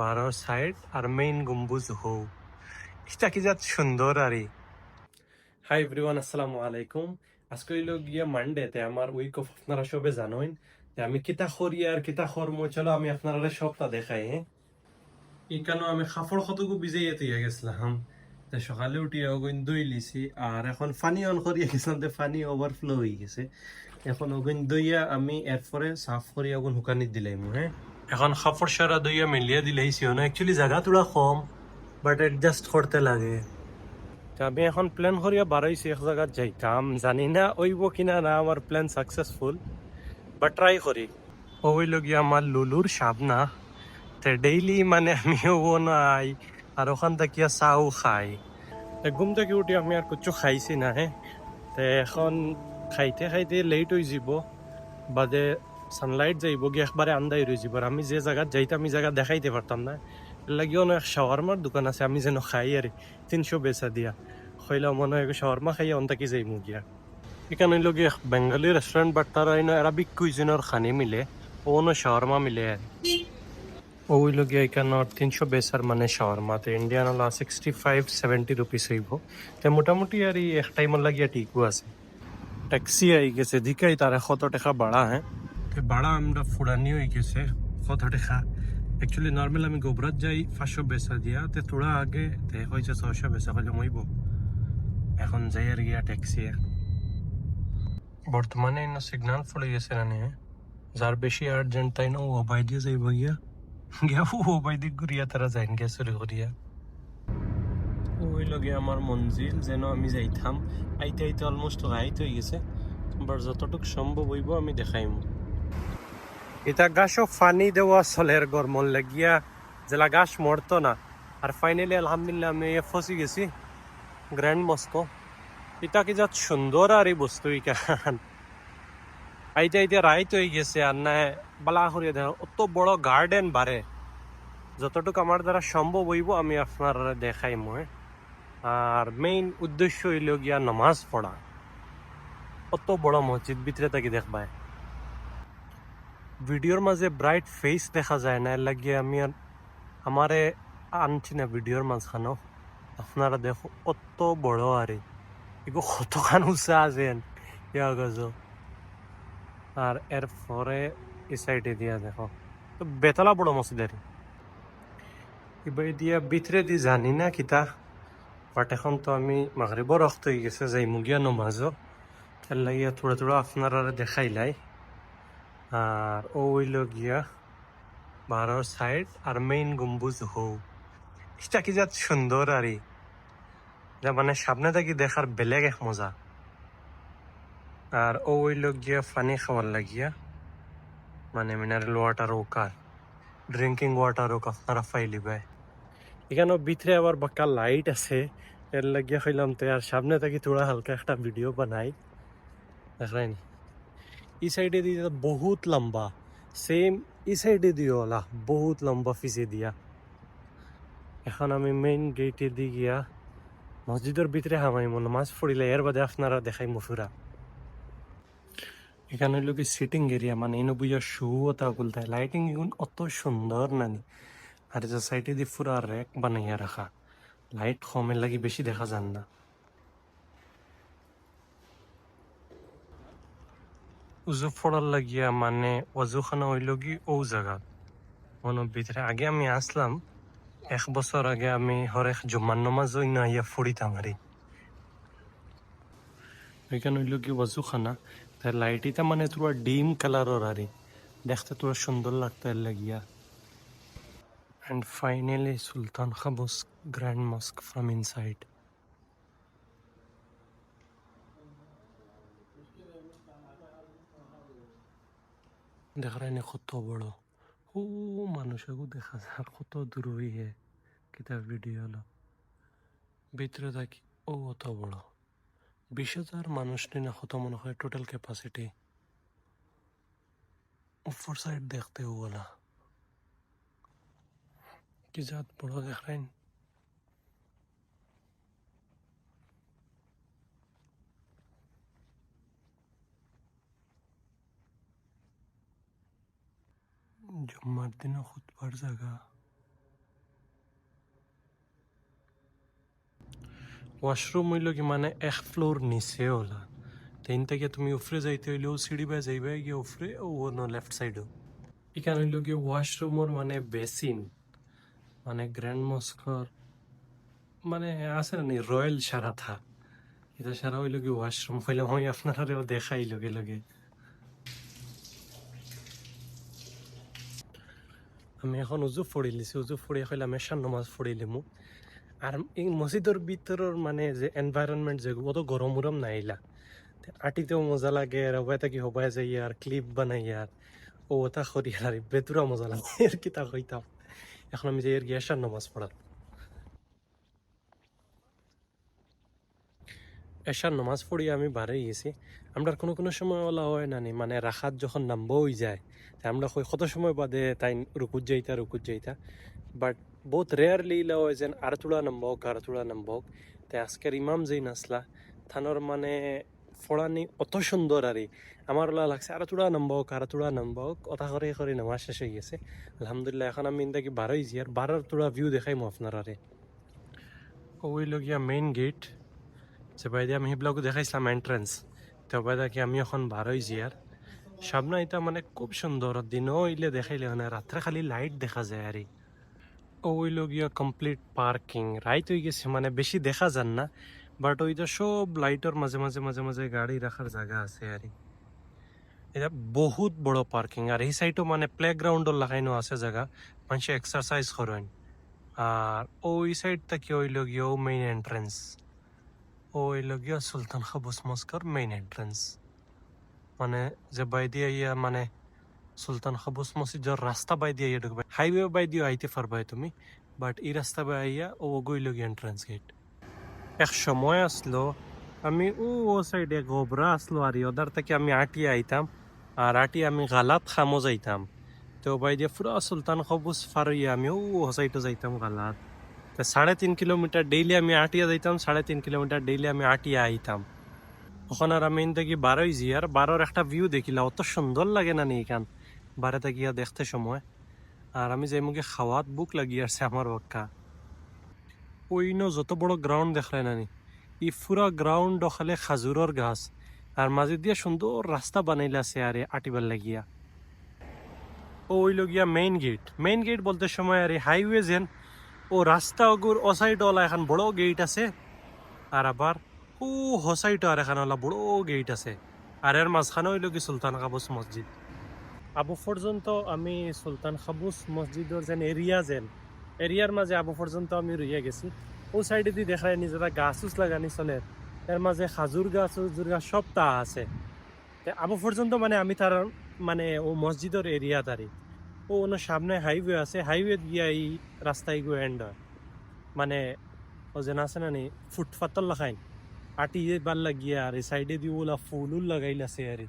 বারো সাইড আর মেইন গম্বুজ হো এটা কি যাত সুন্দর আরে। হাই এভরিওয়ান, আসসালামু আলাইকুম। আজকে হইল গিয়া মানডেতে আমার উইক অফ। আপনারা সবে জানোইন যে আমি কিতা করি আর কিতা করবো। চলো আমি আপনারা সবটা দেখাই। এখানে আমি কাপড় কতটুকু ভিজাইয়া তুইয়া গেছিলাম। তা সকালে উঠিয়া ওগুন দই লিছি আর এখন পানি অন করিয়া গেছিলাম, পানি ওভারফ্লো হয়ে গেছে। এখন ওগুন দইয়া আমি এরপরে সাফ করিয়া ওগুন হুকানি দিলাম। হ্যাঁ, এখন কাপড় সারা দইয়া মিলিয়ে দিলেইছি। অ্যাকচুয়ালি জায়গা তোলা কম, বাট এডজাস্ট করতে লাগে। তা আমি এখন প্ল্যান করিয়া বাড়াইছি এক জায়গায় যাইতাম, জানি না ওইব কিনা না আমার প্ল্যান সাকসেসফুল, বাট ট্রাই করি। ও হইল গিয়া আমার লুলুর সাবনা। তে ডেইলি মানে আমি ও নাই আর ওখান থেকে চাও খাই। ঘুম থেকে উঠি আমি আর কিছু খাইছি না। হ্যাঁ, তে এখন খাইতে খাইতে লেট হয়ে যাব, বাদে সানলাইট যাইব গিয়ে একবারে আন্দাই রয়ে যাব। আর আমি যে জায়গায় যাইতাম এই জায়গা দেখাইতে পারতাম না। এর লাগিও অনেক শাওয়ারমার দোকান আছে, আমি যেন খাই আর 300 বেচা দিয়া খাইলাম। মনে হয় শাওয়ারমা খাইয়া অন্তাকি যাইমু গিয়া। এখানে হইল গিয়ে বেঙ্গলি রেস্টুরেন্ট, বাট তারা অ্যারাবিক কুইজিনের খানি মিলে, ওনো শাওয়ারমা মিলে আর ও হইল গিয়া এখানে 300 বেসার মানে শাওয়ারমাতে ইন্ডিয়ান হলো 65-70 রুপিস হইব। তো মোটামুটি আর এই এক টাইম লাগিয়া ঠিকও আছে। ট্যাক্সি আই গেছে দিকাই তারা কত টাকা ভাড়া। হ্যাঁ, তো ভাড়া আমরা ফুরানি হয়ে গেছে কত টাকা। অ্যাকচুয়ালি নর্মাল আমি গোবরাত যাই 500 বেসা দিয়া, তে তোরা আগে তে হয়েছে 600 বেসা হলে মইব। এখন যাই আর গিয়া ট্যাক্সি। বর্তমানে সিগন্যাল পড়ে গেছে না, যার বেশি আর্জেন্ট তাই না ও অবাই দিয়ে যাইব গিয়া গিয়া ও অবাই দিক ঘুরিয়া তারা যাইন গিয়া চুরি করিয়া। ওই লগে আমার মঞ্জিল যেন আমি যাইতাম। আইতে আইতে অলমোস্ট রাইত হয়ে গেছে, বাট যতটুকু সম্ভব হইব আমি দেখাইম। এটা গাছও পানি দেওয়া চলের গরমর লাগিয়া জেলা গাছ মরতো না। আর ফাইনালি আলহামদুলিল্লাহ আমি ফসি গেছি গ্র্যান্ড মস্কো। এটা কি যা সুন্দর আর এই বস্তু ইকান। আইতে আইতে রাইত হয়ে গেছে আর না বালা করিয়া দেখ অত বড় গার্ডেন বারে। যতটুকু আমার দ্বারা সম্ভব হইব আমি আপনারা দেখাই মই। আর মেইন উদ্দেশ্য হইল গিয়া নামাজ পড়া। অত বড় মসজিদ ভিতরে তাকে দেখবাই ভিডিওর মাঝে ব্রাইট ফেস দেখা যায় না, এর লাগিয়ে আমি আর আমারে আনছি না ভিডিওর মাঝখানো। আপনারা দেখো অত বড় আরে এগো কতখান উঁচা আছেন ইয়া গজ। আর এরপরে এই সাইডে দিয়া দেখো তো বেতলা বড় মসজিদ আর এবার দিয়া ভিতরে দি জানি না কিতা। বাট এখন তো আমি মাগরিবর রক্ত হয়ে গেছে যাই মুগিয়া নমাজও, এর লাগিয়া থোড়া থোড়া আপনারা দেখাইলাই। আর ও হইল গিয়া বারো সাইড আর মেইন গম্বুজ হো এটা কি যাত সুন্দর আরে। যা মানে সামনে থেকে দেখার বেলেগ এক মজা। আর ও হইল গিয়া পানি খাওয়ার লাগিয়া মানে মিনারেল ওয়াটার ওকার ড্রিঙ্কিং ওয়াটার ওক আপনারা ফাইলিবে। এখানেও ভিতরে আবার বাক্কা লাইট আছে, এর লাগিয়া খাইলাম। তো আর সামনে থেকে থোড়া হালকা একটা ভিডিও বানাই দেখলেন। এই সাইডে দিয়ে বহুত লম্বা, সেম এই সাইডে দিয়ে ওলা বহুত লম্বা ফিসে দিয়া। এখন আমি মেইন গেটে দিয়ে গিয়া মসজিদের ভিতরে হামাইমো নামাজ পড়িলে, এর বাদে আপনারা দেখাই মুফুরা। এখানে হইল কি সিটিং এরিয়া, মানে এনে বুঝা শু ওটা গুলতায় লাইটিং এগুন অত সুন্দর নানি। আর যে সাইডে দিয়ে পুরা র্যাক বানাইয়া রাখা, লাইট কমের লাগি বেশি দেখা যান না। উজু ফোড়ার লাগিয়া মানে ওয়াজুখানা হইল কি ও জায়গা মনের ভিতরে। আগে আমি আসলাম 1 বছর আগে, আমি হরেক জুম্মার নমাজ ওই না ইয়া ফুড়িতাম আরে। ওইখানে হইল কি ওয়াজুখানা, তাই লাইট ইটা মানে তোরা ডিম কালারর আরে, দেখতে তোরা সুন্দর লাগতো এর লাগিয়া। And finally Sultan Qaboos Grand Mosque from inside. দেখ রাইনে কত বড়, ও মানুষকে দেখা যায় আর কত দূর হইয়ে কিতাব ভিডিও হলো ভিতরে থাকি। ও অত বড় 20,000 মানুষ নিয়ে কত মনে হয় টোটাল ক্যাপাসিটি। উপর সাইড দেখতে ওলা কি জাত বড় দেখ রাইন। জুম্মার দিনে খুতবার জায়গা। ওয়াশরুম হইল কি মানে এক ফ্লোর নিচে ওলা তিন থেকে তুমি উপরে যাইতে হইলেও সিঁড়ি বাই যাইবে গিয়ে উপরে ও লেফট সাইডও এখানে হইল গিয়ে ওয়াশরুমর মানে বেসিন মানে গ্র্যান্ড মস্কর মানে আছে না নি রয়্যাল সারা থা এটা সারা হইল কি ওয়াশরুম হইলাম আমি আপনারাও দেখাই লগে লগে আমি এখন উজু ফড়ি লিছি উজু ফড়ি হইলাম এশার নামাজ ফড়ি লিমু আর এই মসজিদের ভিতরের মানে যে এনভায়রনমেন্ট যে অত গরম উরম নাইলা আটিতেও মজা লাগে আর হবাই থাকি হবাই যাই আর ক্লিপ বানাই আর ও ওটা করি আর বেতুরা মজা লাগে আর কি তা হইতাম এখন আমি যাই আর গিয়ে এশার নামাজ পড়ার এশার নামাজ পড়ি আমি বাড়ি গেছি আমরা কোনো কোনো সময় ওলা হয় না নি মানে রাখাত যখন নামবো হয়ে যায় তা আমরা কত সময় বাদে তাই রুকুত যাইতা বাট বহুত রেয়ারলি ইলা হয় যেন আরতুড়া নামবক তাই আজকের ইমাম যেই নাসলা থানোর মানে ফড়ানি অত সুন্দর আরে আমার ওলা লাগছে আরতুড়া নামবক অথা করে নামাজ শেষ হয়ে গেছে আলহামদুলিল্লাহ এখন আমি ইন্দাকি বারোই যাই আর বারোর তুড়া ভিউ দেখাই মো আপনার আরে ওই লগিয়া মেইন গেট যে বাইদে আমি সেইবিলাকো দেখাইছিলাম এন্ট্রেন্স তো বাইদা কি আমি এখন বারোই জিয়ার সামনে এটা মানে খুব সুন্দর দিনও হইলে দেখাইলে মানে রাত্রে খালি লাইট দেখা যায় আর ওইল গিয়া কমপ্লিট পার্কিং রাইত হয়ে গেছে মানে বেশি দেখা যান না বাট ওইটা সব লাইটের মাঝে গাড়ি রাখার জায়গা আছে আর এটা বহুত বড় পার্কিং আর এই সাইডও মানে প্লে গ্রাউন্ডর লাগাইনো আছে জায়গা মানুষ এক্সারসাইজ করেন আর ওই সাইড থেকে ওইল গিয়া মেইন এন্ট্রেন্স ওই লগিয়া সুলতান কাবুস মস্কর মেইন এন্ট্রেন্স মানে যে বাই দিয়ে ইয়া মানে সুলতান কাবুস মসজিদের রাস্তা বাই দিয়ে ঢুকবে হাইওয়ে বাই দিয়ে আইতে পারবে তুমি বাট এই রাস্তা বাই আইয়া ও গই লগিয়া এন্ট্রেন্স গেট এক সময় আসলো আমি ও সাইডে গোবরা আসলো আর ওদার থেকে আমি আটিয়ে আইতাম আর আটিয়ে আমি গালাত খামো যাইতাম তো বাই দিয়ে পুরা সুলতান কাবুস ফারইয়া আমি ও সাইডে যাইতাম গালাত 3.5 কিলোমিটার ডেইলি আমি আটিয়া যাইতাম 3.5 কিলোমিটার ডেইলি আমি আটিয়া আইতাম ওখানে আর আমি দেখি বারোই জিয়ার বারোর একটা ভিউ দেখিলা অত সুন্দর লাগে না নি এখান বারেতে গিয়া দেখতে সময় আর আমি যাই মুখে খাওয়াত বুক লাগিয়ে আসছে আমার পক্ষা ওই যত বড় গ্রাউন্ড দেখলে না নি ই পুরা গ্রাউন্ড ওখানে খাজুরের গাছ আর মাঝে দিয়ে সুন্দর রাস্তা বানাইলে আছে আরে আটিবার লাগিয়া ওই লগিয়া মেইন গেট বলতে সময় আরে হাইওয়ে যেন ও রাস্তা ওগুর ও সাইড ওলা এখন বড় গেট আছে আর আবার ও হসাইট আর এখন ওলা বড় গেট আছে আর এর মাঝখানে হইল কি সুলতান কাবুস মসজিদ আবু পর্যন্ত আমি সুলতান কাবুস মসজিদের যেন এরিয়ার মাঝে আবু পর্যন্ত আমি রইয়া গেছি ও সাইডে দিয়ে দেখায় নিজেরা গাছ উস লাগানি চলে এর মাঝে খাজুর গাছ সব তা আছে আবু পর্যন্ত মানে আমি তার মানে ও মসজিদের এরিয়া তারি ও ওনার সামনে হাইওয়ে আছে হাইওয়ে গিয়া এই রাস্তায় গিয়ে এন্ড হয় মানে ও যেন আছে না নি ফুটপাতর লাগাইন আটি বার লাগিয়া আর এই সাইডে দিয়ে ওলা ফুল লাগাইল আছে আর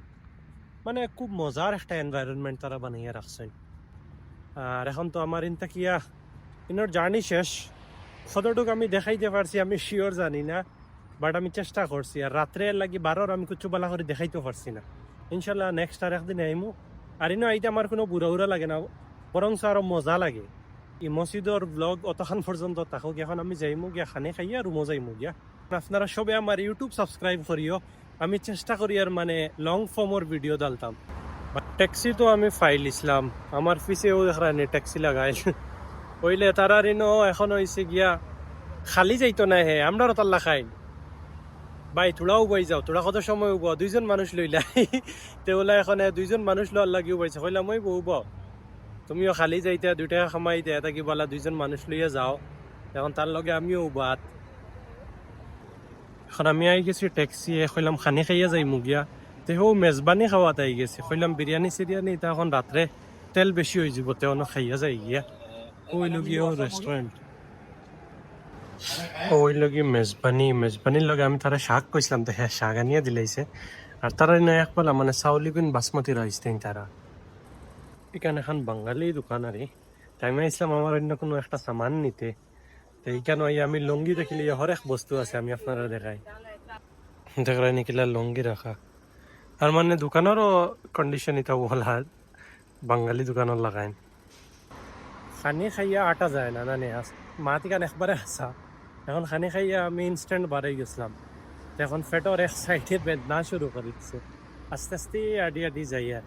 মানে খুব মজার একটা এনভায়রনমেন্ট তারা বানিয়ে রাখছেন আর এখন তো আমার ইনতা কিয়া ইনোর জার্নি শেষ কতটুকু আমি দেখাইতে পারছি আমি শিওর জানি না বাট আমি চেষ্টা করছি আর রাত্রে লাগি বারোর আমি কিছু বেলা করে দেখাইতে পারছি না ইনশাল্লাহ নেক্সট আর একদিন আইমু আর ইনো আইতে আমার কোনো বুড়া লাগে না বরং আরো মজা লাগে এই মসজিদর ব্লগ অতখান পর্যন্ত থাকুক এখন আমি যাইমু গিয়া খানে খাইয়া রুমো যাইমু গিয়া আপনারা সবে আমার ইউটিউব সাবস্ক্রাইব করিও আমি চেষ্টা করি আর মানে লং ফর্মর ভিডিও ডালতাম ট্যাক্সি তো আমি ফাইল ইসলাম আমার পিছেও দেখানি ট্যাক্সি লাগাই ওইলে তারার ইনো এখন হয়েছে গিয়া খালি যাইতো না হে আমরা তাল্লা খাই ভাই তোরাও বাই যাও তোরা কত সময় উব 2 জন মানুষ লইলাই তেওলা এখন 2 জন মানুষ লোয়ার লাগিও পাইছে কইলাম মই বউব তুমিও খালি যাইতে 2 টাকা খামাই দে এটা কি বলা 2 জন মানুষ লইয়া যাও এখন তার লগে আমিও উবাত এখন আমি আই গেছি ট্যাক্সি কইলাম খানি খাইয়া যাই মুগিয়া তেও মেজবানি খাওয়াতে আই গেছি কইলাম বিরিয়ানি এটা এখন রাত্রে তেল বেশি হয়ে যাব তেও খাইয়া যাই গিয়া ওই লগিয়া রেস্টুরেন্ট ওই লগে মেজবানির লগে আমি তারা শাক কইছিলাম তো হ্যাঁ শাক আনিয়ে দিলাইছে আর তারা না এক পালা মানে চাউলিবিন বাসমতি রাইস দেন তারা এখানে এখন বাঙালি দোকান আরে তাই আমি ইসলাম আমার অন্য কোনো একটা সামান নিতে তো এইখানে আমি লঙ্গি দেখিলে হরেক বস্তু আছে আমি আপনারা দেখাই নিকিলা লঙ্গি রাখা আর মানে দোকানেরও কন্ডিশন এটা বলা বাঙালি দোকানের লাগাইন খানি খাইয়া আটা যায় না না মাটি কান একবারে আসা এখন খানি খাইয়া আমি ইনস্ট্যান্ট বাড়াই গেছিলাম, তো এখন পেটর এক সাইডে বেদনা শুরু করে দিচ্ছে, আস্তে আস্তে আডি আডি যাই আর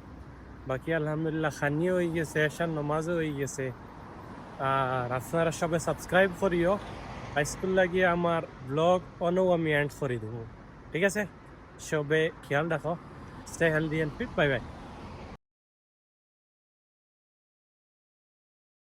বাকি আলহামদুলিল্লাহ খানিও হয়ে গেছে, এশার নমাজও হয়ে গেছে। আর আপনারা সবাই সাবস্ক্রাইব করিও, হাইস্কুল লাগিয়ে আমার ব্লগ অনও আমি এন্ড করে দেবো। ঠিক আছে, সবে খেয়াল রাখো, stay healthy and fit, bye by.